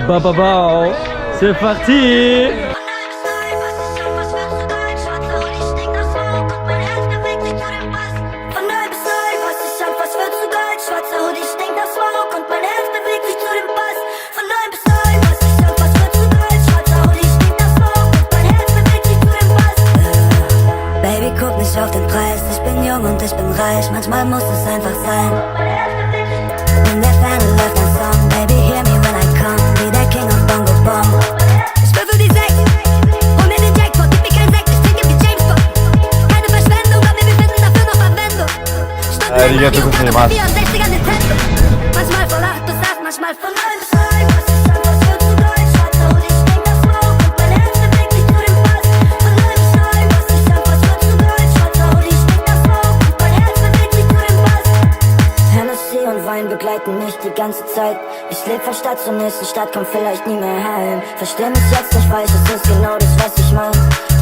Bah bah bah, c'est parti. Auf den Preis, ich bin jung und ich bin reich, manchmal muss es einfach sein. In der Ferne läuft ein Song, baby hear me when I come, wie der King of Bongo Bong. Ich würfel die 6, hol mir den Jackpot, gib mir keinen Sekt, ich trinke wie James Bond. Keine Verschwendung, aber wir finden dafür noch Verwendung. Arigatou gozaimasu. 64er Nintendo. Manchmal von 8 bis 8, manchmal von 9 bis 3. Was ist an, was wird zu Deutsch? Schwarzer Hoodie, ich denk das Smoke und mein Herz bewegt sich zu dem Bass. Von 9 bis 3, was ist an, was wird zu Deutsch? Schwarzer Hoodie, ich denk das Smoke und mein Herz bewegt sich zu dem Bass. Hennessy und Wein begleiten mich die ganze Zeit. Ich leb von Stadt zur nächsten Stadt, komm vielleicht nie mehr heim. Versteh mich jetzt nicht falsch, es ist genau das, was ich mein.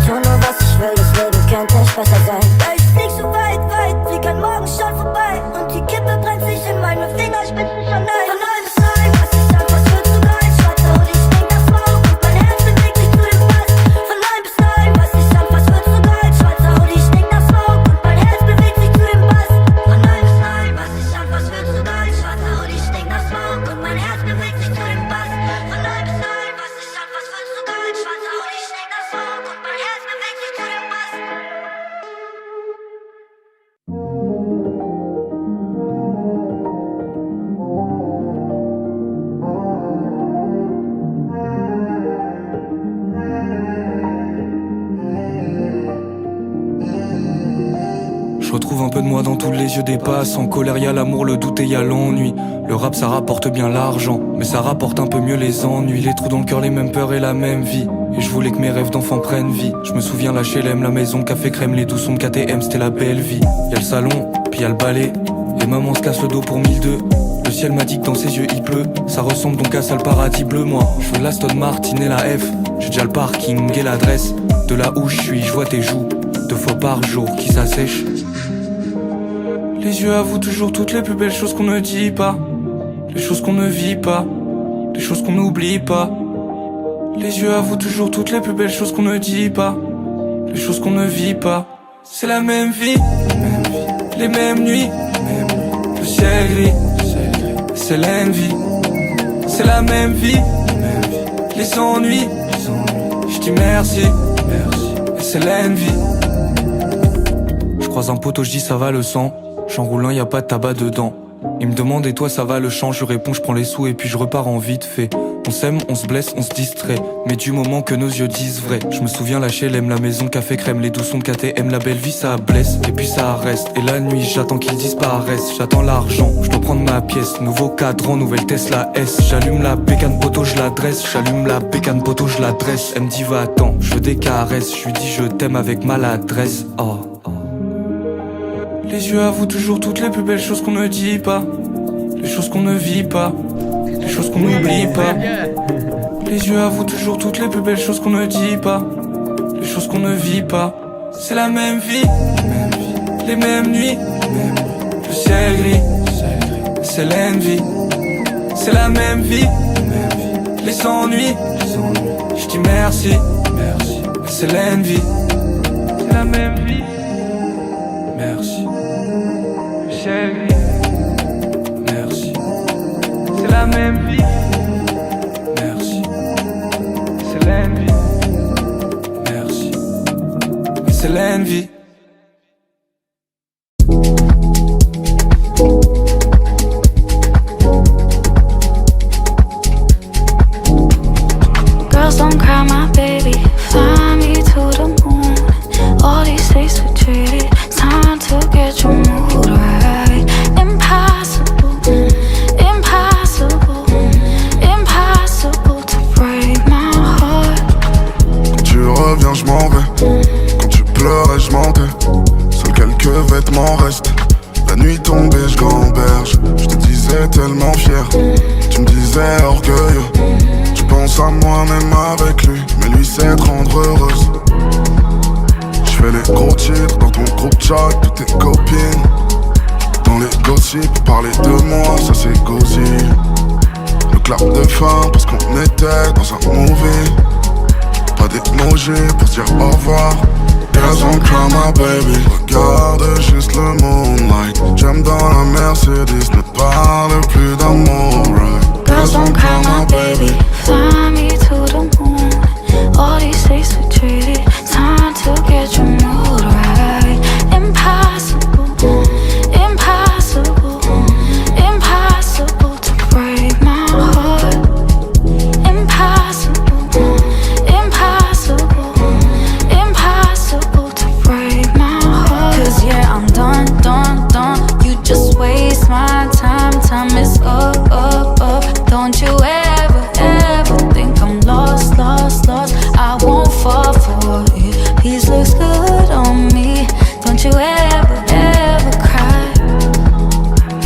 Tu nur was ich will, das Leben könnte nicht besser sein. Ja, ich flieg so weit, weit, flieg an morgen schon vorbei. Und die Kippe brennt sich in meine Finger, ich bin schon nein. Von 9 bis 3, was ist an, was wird zu Deutsch? Schwarzer Hoodie, ich denk das Smoke und mein Herz bewegt sich zu dem Bass. Von 9 bis 3, was ist an, was wird zu Deutsch? Schwarzer Hoodie, ich denk das Smoke und mein Herz bewegt sich zu dem Bass. Von 9 bis 3, was ist an, was wird zu Deutsch? Schwarzer Hoodie, ich denk das Smoke und mein Herz bewegt sich zu dem Bass. Von 9 bis 3, was ist an, was wird zu Deutsch? Schwarzer Hoodie, ich denk das Smoke und mein Herz bewegt sich zu dem Bass. Je retrouve un peu de moi dans tous les yeux des passes. En colère y'a l'amour, le doute et y'a l'ennui. Le rap ça rapporte bien l'argent, mais ça rapporte un peu mieux les ennuis. Les trous dans le cœur, les mêmes peurs et la même vie. Et je voulais que mes rêves d'enfant prennent vie. Je me souviens la HLM, la maison, café crème, les douces ondes KTM, c'était la belle vie. Y'a le salon, puis y'a le balai, et maman se casse le dos pour 1002. Le ciel m'a dit que dans ses yeux il pleut. Ça ressemble donc à ça le paradis bleu. Moi, je veux l'Aston Martin et la F. J'ai déjà le parking et l'adresse de là où je suis, je vois tes joues 2 fois par jour qui s'assèchent. Les yeux avouent toujours toutes les plus belles choses qu'on ne dit pas. Les choses qu'on ne vit pas, les choses qu'on n'oublie pas. Les yeux avouent toujours toutes les plus belles choses qu'on ne dit pas. Les choses qu'on ne vit pas. C'est la même vie, les mêmes nuits, le ciel gris, c'est l'envie. C'est la même vie, les ennuis. Je dis merci, et c'est l'envie. Je croise un poteau, je dis ça va le sang. J'enroule un, y'a pas de tabac dedans. Il me demande et toi ça va le champ. Je réponds, je prends les sous et puis je repars en vite fait. On s'aime, on se blesse, on se distrait. Mais du moment que nos yeux disent vrai. Je me souviens la HLM, la maison, café crème, les douces ondes KTM, la belle vie ça blesse. Et puis ça reste, et la nuit j'attends qu'ils disparaissent. J'attends l'argent, je dois prendre ma pièce. Nouveau cadran, nouvelle Tesla S. J'allume la bécane poteau, je l'adresse. J'allume la bécane poteau, je l'adresse. Elle me dit va-t'en, je veux des caresses. Je lui dis je t'aime avec maladresse. Oh. Les yeux avouent toujours toutes les plus belles choses qu'on ne dit pas. Les choses qu'on ne vit pas, les choses qu'on n'oublie pas. Les yeux avouent toujours toutes les plus belles choses qu'on ne dit pas. Les choses qu'on ne vit pas. C'est la même vie, les mêmes nuits, le ciel gris, c'est l'envie. C'est la même vie, les ennuis. Je dis merci, c'est l'envie. C'est la même vie, merci. Le ciel gris, merci. C'est la même vie, merci. C'est l'envie, merci. C'est l'envie. Girls don't cry, my baby. Fly me to the moon. All these days we traded. It's time to get your mood right. Impossible, impossible, impossible to break my heart. Quand tu reviens, je m'en vais. Quand tu pleurais, je m'en tais. Seuls quelques vêtements restent. La nuit tombée, je gamberge. Je te disais tellement fier. Tu me disais orgueilleux. Tu penses à moi même avec lui, mais lui c'est te rendre heureuse. Je fais les gros titres dans ton groupe chat de tes copines. Dans les gossips, parler de moi, ça c'est gauzy. Le clap de fin parce qu'on était dans un movie. Pas d'émoji pour se dire au revoir. Girls don't cry my baby. Regarde juste le moonlight. J'aime dans la Mercedes, ne parle plus d'amour, right? Girls don't cry my baby. Fly me to the moon. All these days we traded. Time to get your mood right. Impossible, impossible, impossible to break my heart. Impossible, impossible, impossible to break my heart. 'Cause yeah, I'm done, done, done. You just waste my time. Time is up, up, up. Don't you ever, ever think I'm lost, lost, lost. I won't fall for it. Peace looks good on me. Don't you ever, ever cry.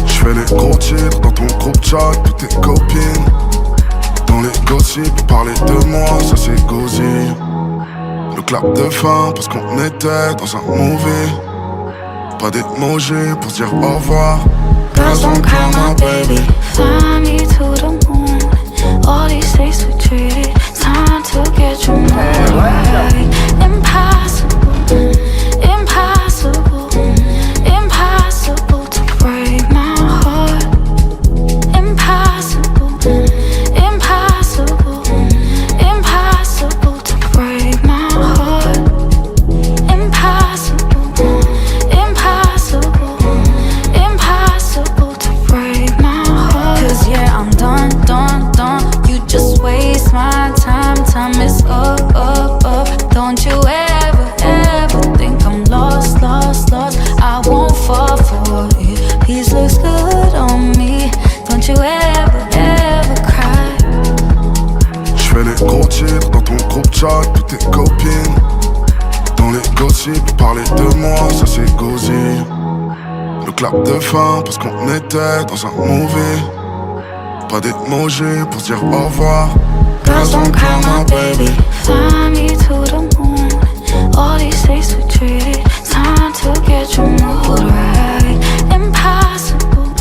J'fais les gros titres dans ton groupe chat, toutes tes copines. Dans les gossips, parler de moi, ça c'est gauzy. Le clap de fin parce qu'on était dans un movie. Pas d'émoji pour se dire au revoir. Girls don't cry my baby. Fly me to the moon. All these days we traded. Time to get your mood right. Impossible, impossible, impossible to break my heart. Impossible, impossible, impossible to break my heart. Impossible, impossible, impossible to break my heart. 'Cause yeah, I'm done, done, done. You just waste my time. Time is up, up, up. Don't you ever, ever think I'm lost, lost, lost. I won't fall for it. Peace looks good on me. Don't you ever, ever cry. J'fais les gros titres dans ton groupe chat, toutes tes copines. Dans les gossips, parler de moi, ça c'est gauzy. Le clap de fin parce qu'on était dans un movie. Pas d'émoji pour se dire au revoir. Girls don't cry my baby. Fly me to the moon. All these days we traded. Time to get your mood right. Impossible,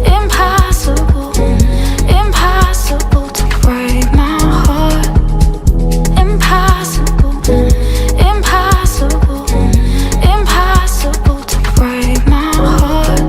impossible, impossible to break my heart. Impossible, impossible, impossible to break my heart.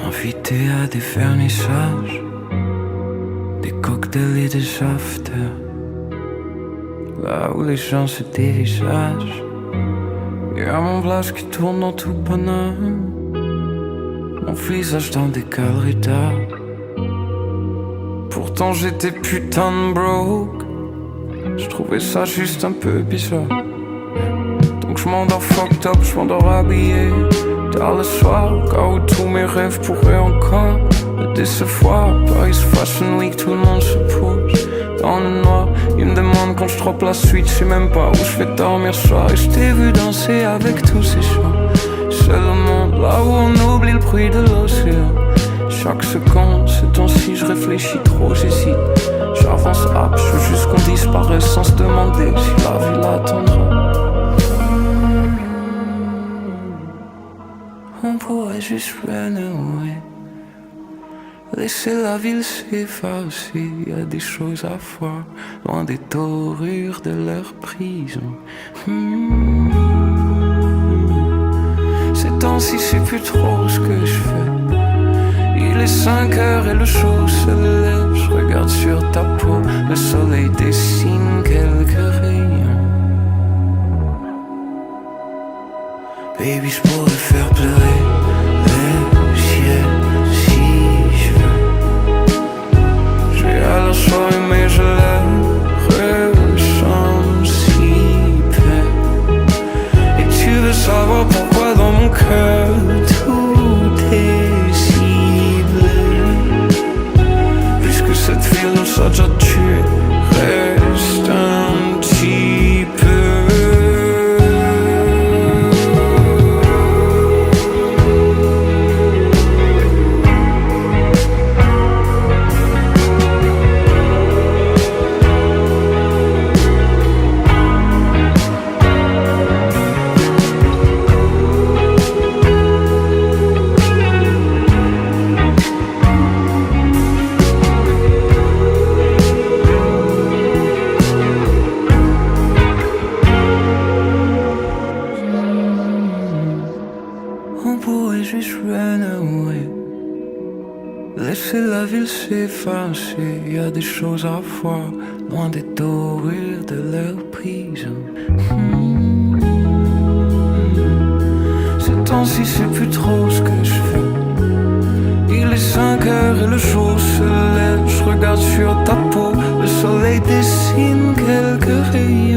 Invité à des vernissages, des cocktails et des afters, là où les gens se dévisagent. Y'a mon blast qui tourne dans tout Paname, mon visage dans des galeries d'art. Pourtant j'étais putain de broke, je trouvais ça juste un peu bizarre. Donc je m'endors fucked up, je m'endors habillé tard le soir, cas où tous mes rêves pourraient encore me décevoir. Paris Fashion Week, tout le monde se pose dans le noir. Ils me demandent quand je drop la suite, je sais même pas où je vais dormir ce soir. Et je t'ai vu danser avec tous ces gens, seul au monde, là où on oublie le bruit de l'océan. Chaque seconde, ce temps-ci, je réfléchis trop, j'hésite. J'avance up, je veux juste qu'on disparaisse sans se demander si juste run away. Laissez la ville s'effacer, y a des choses à voir, loin des dorures de leur prison. Ces temps-ci c'est plus trop ce que je fais. Il est 5 heures et le jour se lève. Je regarde sur ta peau, le soleil dessine quelques rayons. Baby, je pourrais faire pleurer le ciel si je veux. Je vais à la soirée mais je la ressens si peu. Et tu veux savoir pourquoi dans mon cœur tout est si bleu. Puisque cette ville nous a déjà tué, reste un petit peu. Laissez la ville s'effacer, y a des choses à voir, loin des dorures de leur prison. Ces temps-ci c'est plus trop ce que je fais. Il est 5 heures et le jour se lève. Je regarde sur ta peau, le soleil dessine quelques rayons.